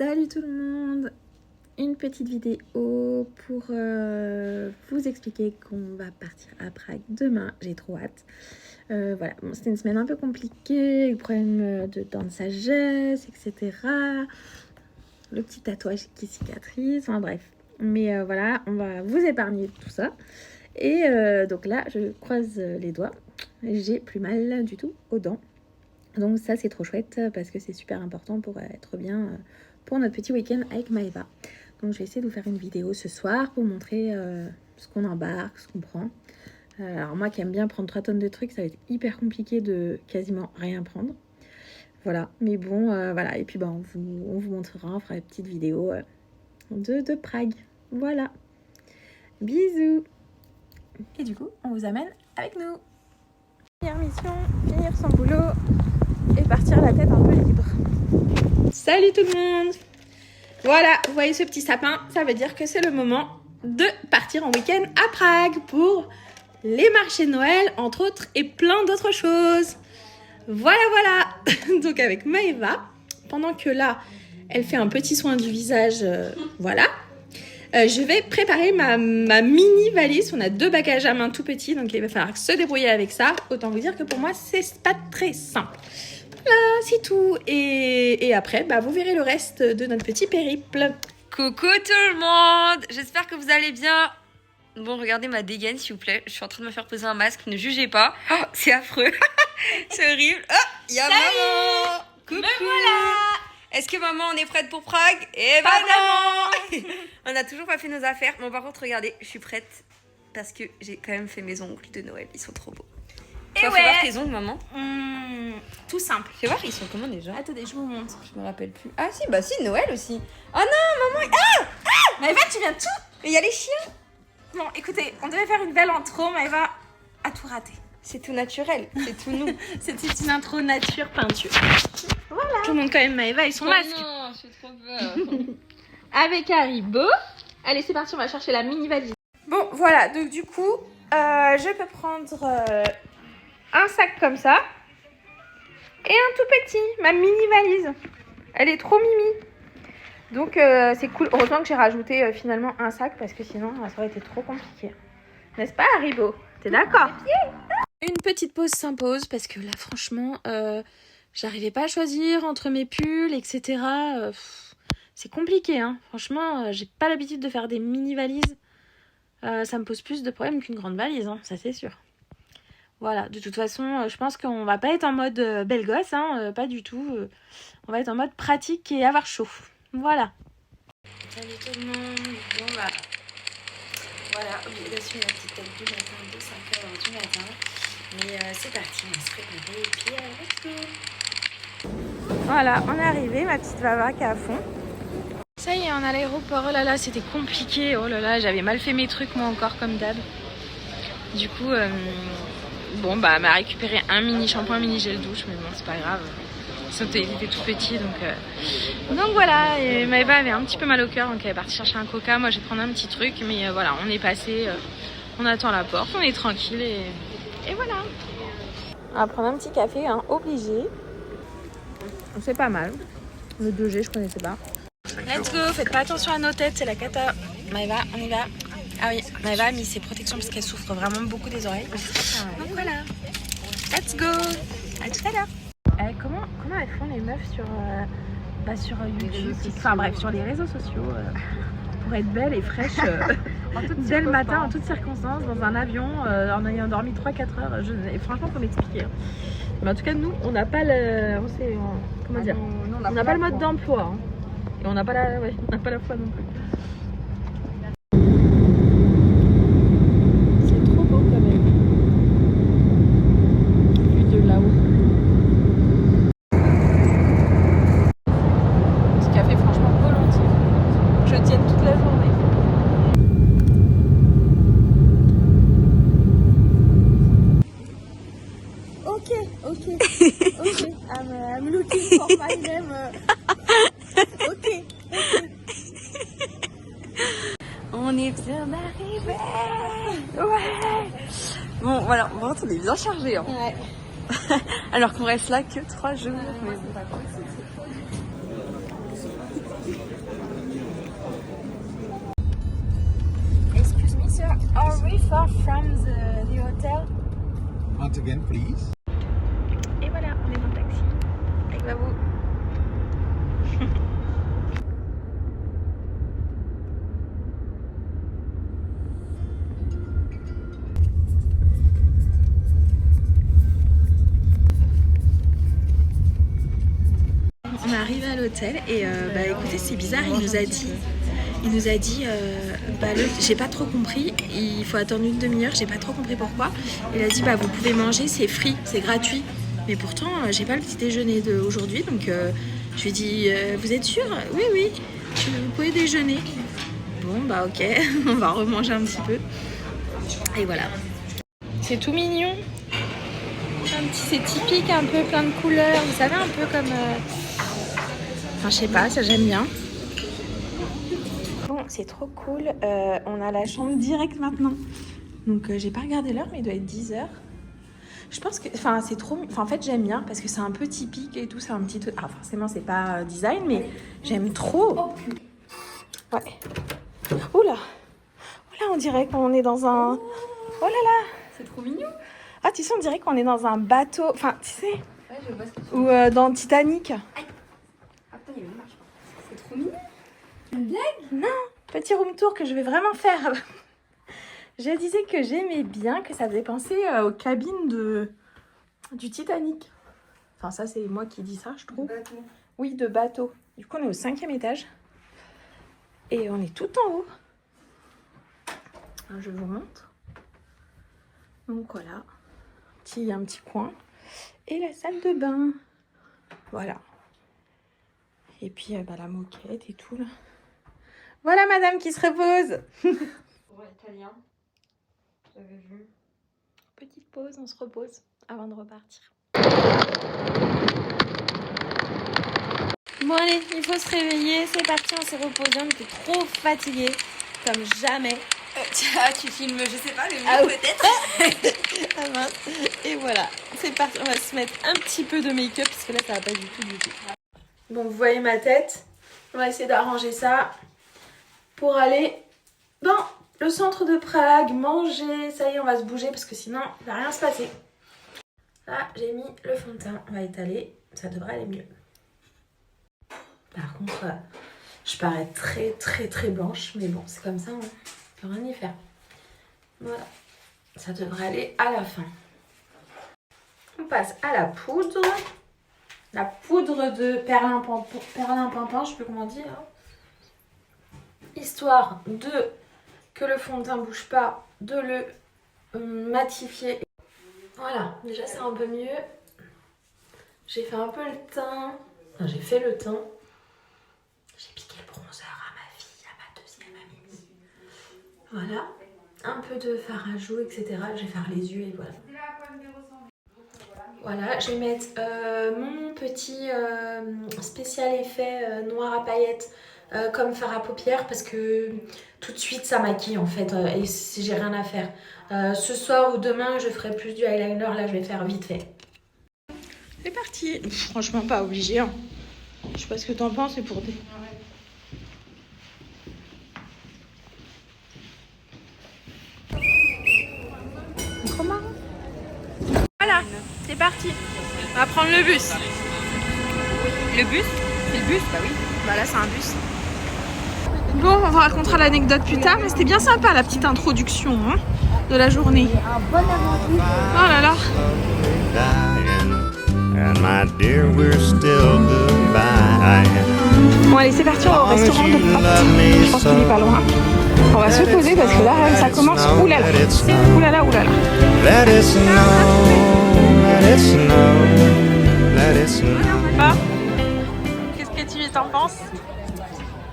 Salut tout le monde! Une petite vidéo pour vous expliquer qu'on va partir à Prague demain. J'ai trop hâte. Voilà, bon, c'était une semaine un peu compliquée, problème de dents de sagesse, etc. Le petit tatouage qui cicatrise, enfin bref. Mais voilà, on va vous épargner tout ça. Et donc là, je croise les doigts. J'ai plus mal du tout aux dents. Donc ça, c'est trop chouette parce que c'est super important pour être bien pour notre petit week-end avec Maëva. Donc je vais essayer de vous faire une vidéo ce soir pour montrer ce qu'on embarque, ce qu'on prend. Alors moi qui aime bien prendre 3 tonnes de trucs, ça va être hyper compliqué de quasiment rien prendre. Voilà, mais bon, voilà. Et puis bah, on vous montrera, on fera une petite vidéo de Prague. Voilà. Bisous. Et du coup, on vous amène avec nous. Première mission, finir son boulot et partir la tête un peu libre. Salut tout le monde! Voilà, vous voyez ce petit sapin, ça veut dire que c'est le moment de partir en week-end à Prague pour les marchés de Noël, entre autres, et plein d'autres choses. Voilà, voilà. Donc avec Maëva, pendant que là, elle fait un petit soin du visage, voilà. Je vais préparer ma mini valise. On a 2 bagages à main tout petits, donc il va falloir se débrouiller avec ça. Autant vous dire que pour moi, c'est pas très simple. Voilà, c'est tout. Et après, bah, vous verrez le reste de notre petit périple. Coucou tout le monde, j'espère que vous allez bien. Bon, regardez ma dégaine s'il vous plaît. Je suis en train de me faire poser un masque, ne jugez pas. Oh, c'est affreux. C'est horrible. Oh, il y a maman. Coucou. Me voilà. Est-ce que maman, on est prête pour Prague? Eh ben non. On n'a toujours pas fait nos affaires. Bon, par contre, regardez, je suis prête parce que j'ai quand même fait mes ongles de Noël. Ils sont trop beaux. Toi, faut voir tes ongles, maman. Tout simple. Fais voir, ils sont comment déjà? Attendez, je vous montre. Je me rappelle plus. Ah si, bah si, Noël aussi. Oh non, maman. Ah, Maëva, tu viens tout. mais il y a les chiens. Bon, écoutez, on devait faire une belle intro. Maëva a tout raté. C'est tout naturel, c'est tout nous. C'était une intro nature peinture. Voilà. Je vous montre quand même Maëva et son masque. Non, j'ai trop peur. Avec Haribo. Allez, c'est parti, on va chercher la mini valise. Bon, voilà, donc du coup, je peux prendre un sac comme ça. Et un tout petit, ma mini valise. Elle est trop mimi. Donc c'est cool. Heureusement que j'ai rajouté finalement un sac parce que sinon ça aurait été trop compliqué. N'est-ce pas Haribo? T'es d'accord? Une petite pause s'impose parce que là franchement, j'arrivais pas à choisir entre mes pulls, etc. C'est compliqué, hein. Franchement, j'ai pas l'habitude de faire des mini valises. Ça me pose plus de problèmes qu'une grande valise, hein, ça c'est sûr. Voilà, de toute façon, je pense qu'on va pas être en mode belle gosse, hein, pas du tout. On va être en mode pratique et avoir chaud. Voilà. Salut tout le monde. Bon bah, voilà, obligation la petite tête du matin, de 5h du matin. Mais c'est parti, on se prépare et puis let's go. Voilà, on est arrivé, ma petite Vava qui est à fond. Ça y est, on est à l'aéroport. Oh là là, c'était compliqué. Oh là là, j'avais mal fait mes trucs moi encore comme d'hab. Du coup, bon bah, elle m'a récupéré un mini shampoing, mini gel douche, mais bon, c'est pas grave. Il était tout petit, donc voilà. Et Maëva avait un petit peu mal au cœur, donc elle est partie chercher un coca. Moi, je vais prendre un petit truc, mais voilà, on est passé, on attend la porte, on est tranquille et voilà. On va prendre un petit café, hein, obligé. C'est pas mal. Le 2G, je connaissais pas. Let's go, faites pas attention à nos têtes, c'est la cata. Maëva, on y va. Ah oui, Maëva a mis ses protections parce qu'elle souffre vraiment beaucoup des oreilles. Donc voilà, let's go. À tout à l'heure. Comment elles font les meufs sur YouTube, enfin bref, sur les réseaux sociaux pour être belles et fraîches dès le matin, en toutes circonstances, dans un avion, en ayant dormi 3-4 heures. Et franchement, faut m'expliquer. Mais en tout cas, nous, on n'a pas le, on n'a pas le mode d'emploi, hein. Et on n'a pas la foi non plus. C'est trop beau quand même. Vu de là-haut. Petit café, franchement, volontiers. Je tiens toute la journée. Ok. I'm looking for my name. Ok. On est bien arrivé. Ouais. Bon, voilà, on est bien chargé. Hein. Ouais. Alors qu'on reste là que 3 jours. Mais... once again, please. Et voilà, on est dans le taxi avec Babou. On est arrivé à l'hôtel et bah écoutez, c'est bizarre, il nous a dit j'ai pas trop compris, il faut attendre une demi-heure, j'ai pas trop compris pourquoi. Il a dit bah vous pouvez manger, c'est free, c'est gratuit. Mais pourtant j'ai pas le petit déjeuner d'aujourd'hui, donc je lui ai dit vous êtes sûr? Oui, vous pouvez déjeuner. Bon bah ok, on va remanger un petit peu. Et voilà. C'est tout mignon. C'est typique, un peu plein de couleurs, vous savez, un peu comme... Enfin, je sais pas, ça j'aime bien. Bon, c'est trop cool. On a la chambre directe maintenant. Donc, j'ai pas regardé l'heure, mais il doit être 10h. Je pense que... Enfin, c'est trop... Enfin, en fait, j'aime bien parce que c'est un peu typique et tout. C'est un petit... Ah, forcément, c'est pas design, mais j'aime trop. Ouais. Oula. Oula, on dirait qu'on est dans un... Oh là là. C'est trop mignon. Ah, tu sais, on dirait qu'on est dans un bateau. Enfin, tu sais... Ouais, je vois ce que tu Ou dans Titanic. Ah putain, il y a une marche. C'est trop mignon. Une blague? Non, petit room tour que je vais vraiment faire. Je disais que j'aimais bien, que ça faisait penser aux cabines du Titanic. Enfin, ça, c'est moi qui dis ça, je trouve. Bateau. Oui, de bateau. Du coup, on est au 5e étage. Et on est tout en haut. Alors, je vous montre. Donc, voilà. Un petit coin. Et la salle de bain. Voilà. Et puis, la moquette et tout, là. Voilà, madame qui se repose. Ouais, italien. J'avais vu. Petite pause, on se repose avant de repartir. Bon allez, il faut se réveiller, c'est parti, on s'est reposé, on était trop fatigués, comme jamais. Tu filmes, je sais pas, le mur Ah oui. peut-être. Ah mince. Et voilà, c'est parti, on va se mettre un petit peu de make-up, parce que là ça va pas du tout. Bon, vous voyez ma tête, on va essayer d'arranger ça pour aller dans le centre de Prague, manger, ça y est, on va se bouger, parce que sinon, il va rien se passer. Là, j'ai mis le fond de teint, on va étaler, ça devrait aller mieux. Par contre, je parais très blanche, mais bon, c'est comme ça, hein. On peut rien y faire. Voilà, ça devrait aller à la fin. On passe à la poudre. La poudre de perlimpinpin, je sais plus comment dire. Histoire de que le fond de teint bouge pas, de le matifier. Voilà, déjà c'est un peu mieux. J'ai fait un peu le teint. Enfin, j'ai fait le teint. J'ai piqué le bronzer à ma fille, à ma deuxième amie. Voilà. Un peu de fard à joues, etc. Je vais faire les yeux et voilà. Voilà, je vais mettre mon petit spécial effet noir à paillettes comme fard à paupières parce que tout de suite ça maquille en fait et j'ai rien à faire. Ce soir ou demain je ferai plus du eyeliner, là je vais faire vite fait. C'est parti. Franchement pas obligé. Hein. Je sais pas ce que t'en penses, c'est pour des... Trop marrant. Voilà, c'est parti. On va prendre le bus. Le bus? C'est le bus? Bah oui. Bah là c'est un bus. Bon, on vous racontera l'anecdote plus tard, mais c'était bien sympa la petite introduction hein, de la journée. Oh là là. Bon allez, c'est parti, on va au restaurant de Porte. Je pense qu'il est pas loin. On va se poser parce que là, ça commence. Oulala. Oulala, oulala. Qu'est-ce que tu t'en penses?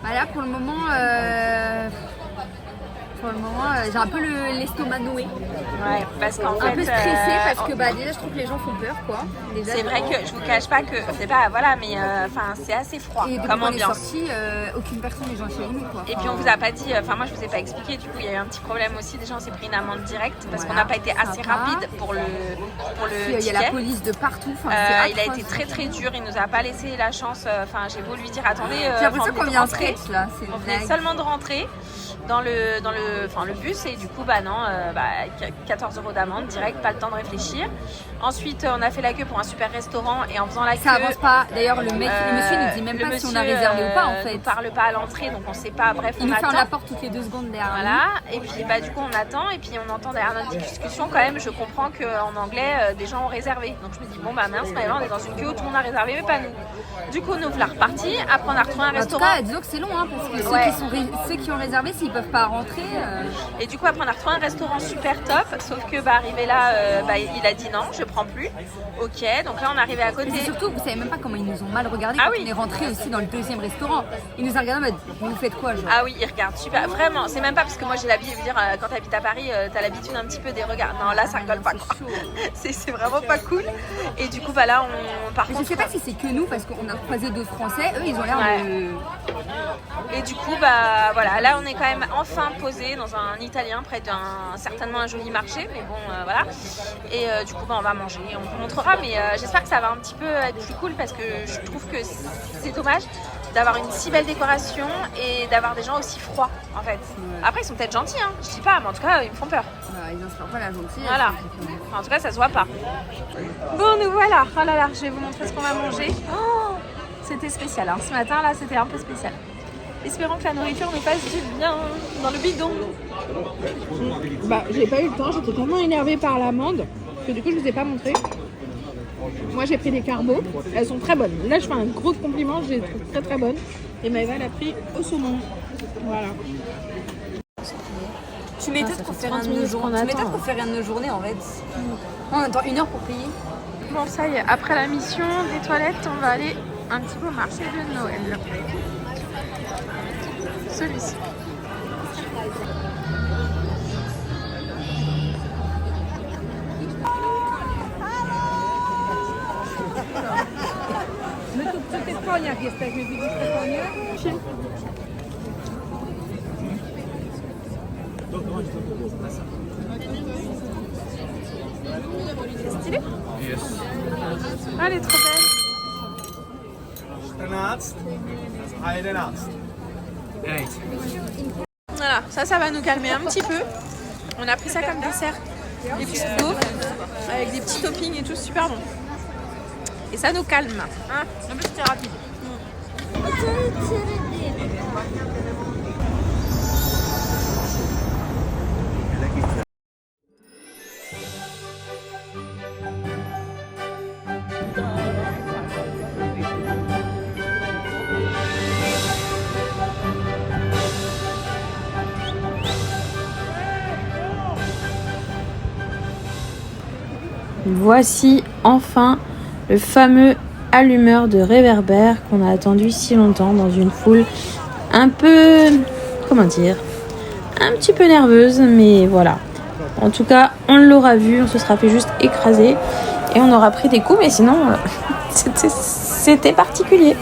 Bah là pour le moment j'ai un peu l'estomac noué. Ouais, parce qu'en fait... Un peu stressée parce que bah déjà je trouve que les gens font peur quoi. C'est vrai que je vous cache pas que c'est pas voilà mais enfin c'est assez froid et comme on est ambiance. sorti, aucune personne n'est gentille avec nous quoi. Et puis on vous a pas dit, enfin moi je vous ai pas expliqué, du coup il y a eu un petit problème aussi, déjà on s'est pris une amende directe parce qu'on n'a pas été assez rapide pour le Il y a la police de partout. Il a été très dur, il nous a pas laissé la chance, enfin j'ai beau lui dire attendez, j'ai l'impression qu'on vient en sketch là, on venait seulement de rentrer. dans le bus et du coup bah non, 14 € d'amende direct, pas le temps de réfléchir. Ensuite on a fait la queue pour un super restaurant et en faisant la queue ça avance pas. D'ailleurs le monsieur nous dit même pas si on a réservé ou pas en fait. Il ne parle pas à l'entrée donc on sait pas, bref il on nous attend. ferme la porte toutes les 2 secondes derrière. Voilà, et puis bah du coup on attend et puis on entend derrière notre discussion quand même, je comprends qu'en anglais des gens ont réservé. Donc je me dis bon bah mince, on est dans une queue où tout le monde a réservé mais pas nous. Du coup nous voilà repartis, après on a retrouvé un restaurant. En tout cas disons que c'est long hein, parce que ceux qui ont réservé s'ils peuvent pas rentrer. Et du coup après on a retrouvé un restaurant super top, sauf que bah arrivé là il a dit non je prends plus. Ok, donc là on est arrivé à côté. Et surtout vous savez même pas comment ils nous ont mal regardé quand on est rentré aussi dans le deuxième restaurant. Ils nous ont regardé en mode vous faites quoi genre. Ah oui ils regardent super, vraiment, c'est même pas parce que moi j'ai l'habitude de dire quand t'habites à Paris t'as l'habitude un petit peu des regards. Non là ça rigole pas quoi. C'est vraiment pas cool. Et du coup bah là on par contre. Je sais pas si c'est que nous parce qu'on a croisé d'autres Français, eux ils ont l'air de. Et du coup bah voilà, là on est quand même enfin posé dans un italien près d'un certainement un joli marché, mais bon voilà. Et du coup bah on va manger, on vous montrera, mais j'espère que ça va un petit peu être plus cool parce que je trouve que c'est dommage d'avoir une si belle décoration et d'avoir des gens aussi froids en fait. Après ils sont peut-être gentils hein, je dis pas, mais en tout cas ils me font peur. Ils inspirent pas la gentillesse. Voilà. En tout cas ça se voit pas. Bon nous voilà, oh là là, je vais vous montrer ce qu'on va manger. Oh, c'était spécial hein. Ce matin là c'était un peu spécial. Espérons que la nourriture nous fasse du bien dans le bidon. Bah j'ai pas eu le temps, j'étais tellement énervée par l'amande que du coup je vous ai pas montré. Moi j'ai pris des carbos, elles sont très bonnes. Là je fais un gros compliment, je les trouve très très bonnes. Et Maëva elle a pris au saumon. Voilà. Tu m'étonnes qu'on fait rien de nos journées. Tu m'étonnes qu'on fait rien de nos journées en fait. On attend 1 heure pour payer. Bon ça y est, après la mission des toilettes, on va aller un petit peu au marché de Noël. Celui-ci. Jak jesteśmy, widzisz te konie? C'est stylé? Ah, elle est trop belle. 11. Voilà, ça va nous calmer un petit peu. On a pris ça comme dessert. Des petites gaufres avec des petits toppings et tout, super bon. Et ça nous calme. Hein, un peu c'était rapide. Voici enfin le fameux allumeur de réverbère qu'on a attendu si longtemps dans une foule un peu, comment dire, un petit peu nerveuse, mais voilà. En tout cas, on l'aura vu, on se sera fait juste écraser et on aura pris des coups, mais sinon, c'était particulier.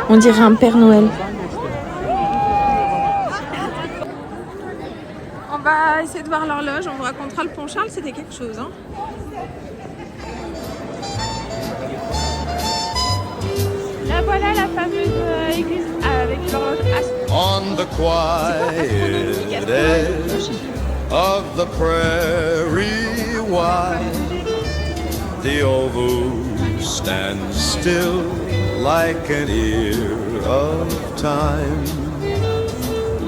On dirait un Père Noël. On va essayer de voir l'horloge, on vous racontera le Pont Charles, c'était quelque chose. Hein. Là voilà la fameuse église avec l'horloge astronomique. On the quiet edge of the prairie wide, the oval stands still like an ear of time,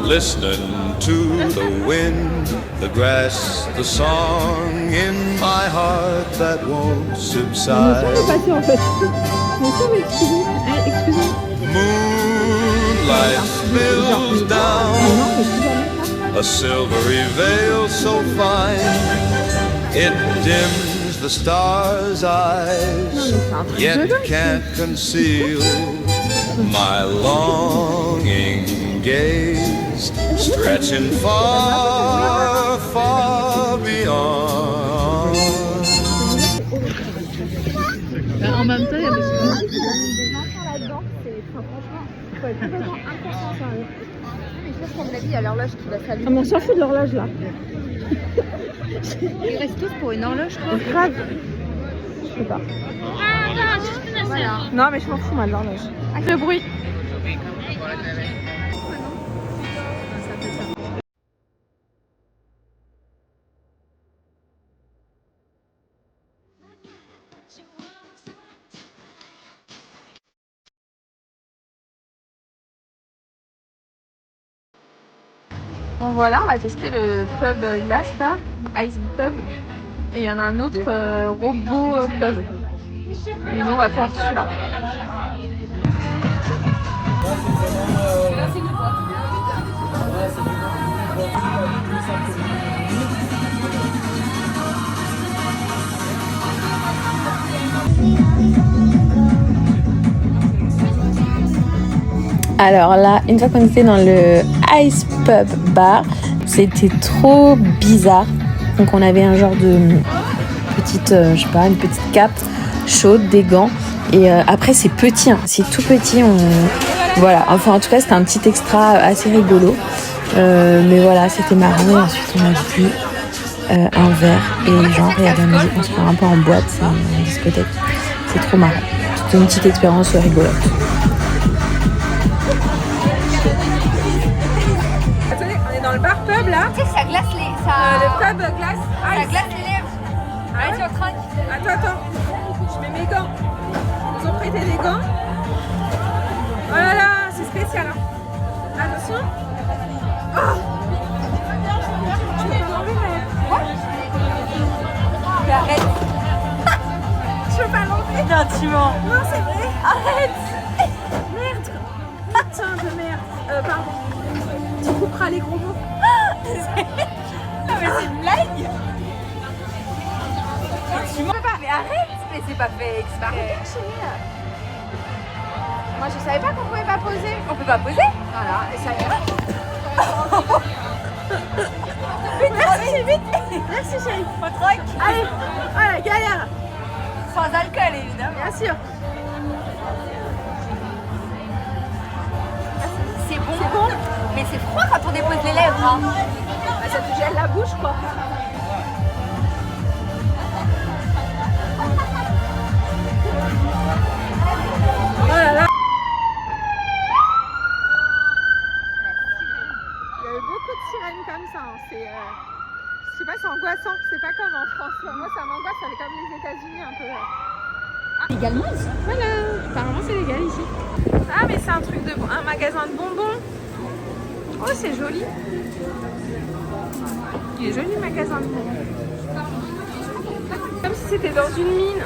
listening to the wind, the grass, the song in my heart that won't subside. Moonlight spills down a silvery veil so fine, it dims the star's eyes, yet can't conceal my longing gaze, stretching far, far beyond. En même temps, il y a des Il y a l'horloge qui va s'allumer. on s'en fout de l'horloge là. Ils restent tous pour une horloge, quoi. Grave. Je sais pas. Voilà. Non mais je m'en fous moi de l'horloge. Avec le bruit. Bon voilà, on va tester le pub glace là, Ice Pub. Et il y en a un autre robot pub. Et nous on va faire celui-là. Alors là, une fois qu'on était dans le Ice Pub Bar, c'était trop bizarre. Donc on avait un genre de petite, je sais pas, une petite cape chaude, des gants. Et après c'est petit, hein, c'est tout petit. Voilà, enfin en tout cas c'était un petit extra assez rigolo. Mais voilà, c'était marrant. Et ensuite on a pris un verre et genre il y a de la musique, on se fait un peu en boîte, c'est une discothèque. C'est trop marrant. C'était une petite expérience rigolote. Dans le bar pub là, Tu sais, ça glace les. le pub glace Ça ice. glace les lèvres. Allez, on trinque. Attends, je mets mes gants. Ils nous ont prêté des gants. Oh là là, c'est spécial. Hein. Attention. Oh. Tu veux pas l'enlever Mais arrête. Je veux pas l'enlever. Gentiment. Non, c'est vrai. Arrête. Merde. Putain de merde. Pardon. Tu couperas les gros mots. Non, mais c'est une blague. Gentiment. Mais arrête. Mais c'est pas fait exprès. Moi, je savais pas qu'on pouvait pas poser. On peut pas poser. Voilà, et ça ira. Vite, merci, vite. Merci, chérie. On trinque. Allez, voilà, galère. Sans alcool, évidemment. Bien sûr. C'est bon. Mais c'est froid quand on dépose les lèvres. Hein. Bah, ça te gèle la bouche, quoi. Oh là là. Il y a eu beaucoup de sirènes comme ça. Hein. C'est, je sais pas, c'est angoissant. C'est pas comme en France. Moi, ça m'angoisse. Ça fait comme les États-Unis un peu. Légalement ici. Voilà. Apparemment, c'est légal ici. Ah, mais c'est un truc de un magasin de bonbons. Oh, c'est joli. Il est joli le magasin de bonbons. Comme si c'était dans une mine.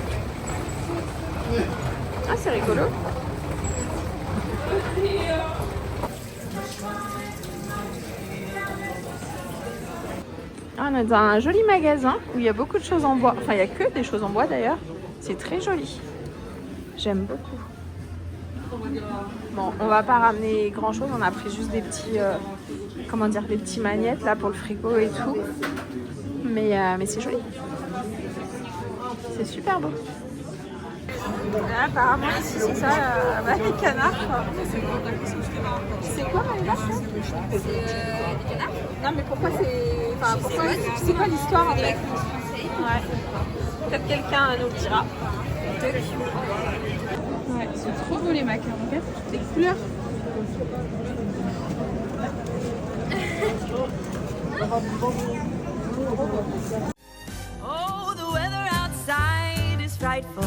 Ah, c'est rigolo. Ah, on est dans un joli magasin où il y a beaucoup de choses en bois. Enfin, il n'y a que des choses en bois d'ailleurs. C'est très joli. J'aime beaucoup. Bon, on va pas ramener grand chose. On a pris juste des petits, comment dire, des petits magnettes là pour le frigo et tout. Mais c'est joli. C'est super beau. Là, apparemment ici c'est ça, les canards quoi. C'est quoi Maëva ça? C'est des canards? Non mais pourquoi c'est... Enfin pourquoi... C'est quoi l'histoire en fait? Ouais. Peut-être quelqu'un nous le dira. Ouais, ils sont trop beaux les macarons. Regarde, toutes les couleurs. Oh, the weather outside is frightful,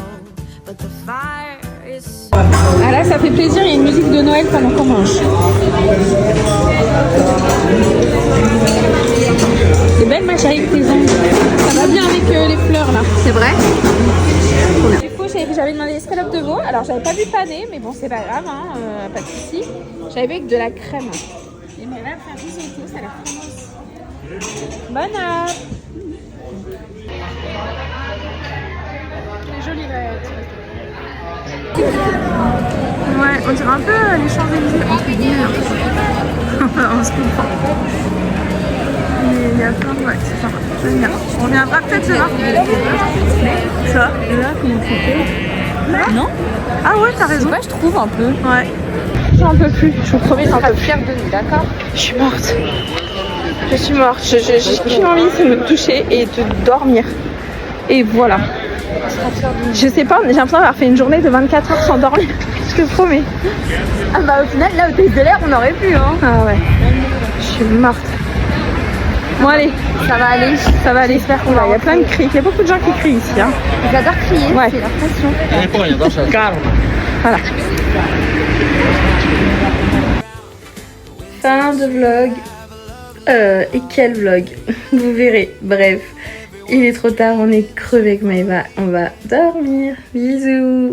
but the fire is... Ah là, ça fait plaisir, il y a une musique de Noël pendant qu'on mange. C'est belle ma chérie avec tes ongles. Ça va bien avec les fleurs là. C'est vrai? Du coup, j'avais demandé escalope de veau. Alors, j'avais pas vu pané, mais bon, c'est pas grave, hein, pas de soucis. J'avais vu avec de la crème. Et mais là, faire risotto, ça a l'air très bon. Bonne app. C'est joli là. Ouais, on dirait un peu les Champs-Élysées entre guillemets. On se comprend. Mais il y a plein de... Ouais, c'est sympa. J'aime bien. On reviendra peut-être demain. Ça, là, comment c'était? Non? Ah ouais, t'as raison. Je trouve un peu. Ouais. J'en peux plus. Je vous promets, j'en peux plus. Fière de nous, d'accord? Je suis morte. Je suis morte. J'ai qu'une envie, c'est de me toucher et de dormir. Et voilà. Je sais pas, j'ai l'impression d'avoir fait une journée de 24 heures sans dormir. Je te promets. Ah bah au final, là, au test de l'air, on aurait pu, hein. Ah ouais. Je suis morte. Bon allez, Ça va aller. ça va aller. J'espère qu'on va. Il y a plein de cris. Il y a beaucoup de gens qui crient ici. Hein. Ils adorent crier, Ouais. c'est leur passion. Voilà. Fin de vlog. Et quel vlog. Vous verrez. Bref. Il est trop tard, on est crevé avec Maëva. On va dormir. Bisous.